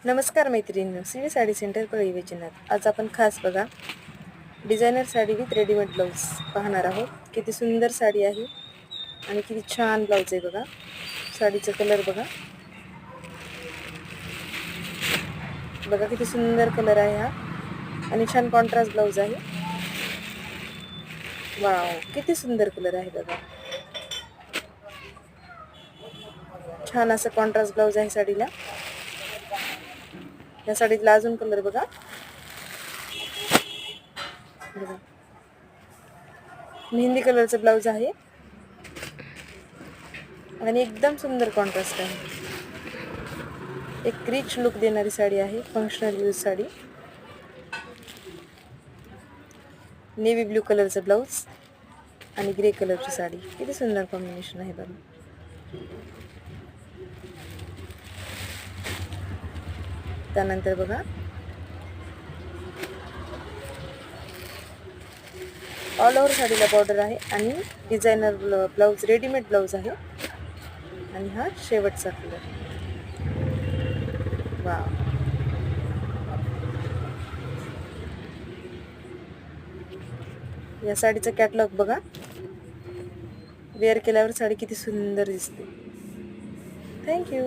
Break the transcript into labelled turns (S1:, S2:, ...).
S1: नमस्कार मैत्रिणी, CV sari centre कळई वेचनात. आज आपण खास बघा designer sari with readymade blouse पाहणार आहोत. किती सुंदर साडी आहे आणि किती छान ब्लाऊज आहे बघा. साडीचा कलर बघा, बघा किती सुंदर कलर आहे हा आणि छान कॉन्ट्रास्ट ब्लाऊज आहे. वाव, किती सुंदर कलर आहे बघा. छान असं कॉन्ट्रास्ट ब्लाऊज आहे साडीला. या साडीतला अजून कलर बघा, मेहंदी कलरचं ब्लाऊज आहे आणि एकदम सुंदर कॉन्ट्रास्ट आहे. एक रिच लुक देणारी साडी आहे, functional use sari. Navy blue कलरचं ब्लाऊज आणि ग्रे कलरची साडी, किती सुंदर कॉम्बिनेशन आहे बघा. त्यानंतर बघा ऑल ओव्हर साडीला बॉर्डर आहे आणि डिझायनर ब्लाऊज रेडीमेड ब्लाऊज आहे आणि हा शेवटचा कलर. वाव, या साडीचा कॅटलॉग बघा. वेअर केल्यावर साडी किती सुंदर दिसते. थँक्यू.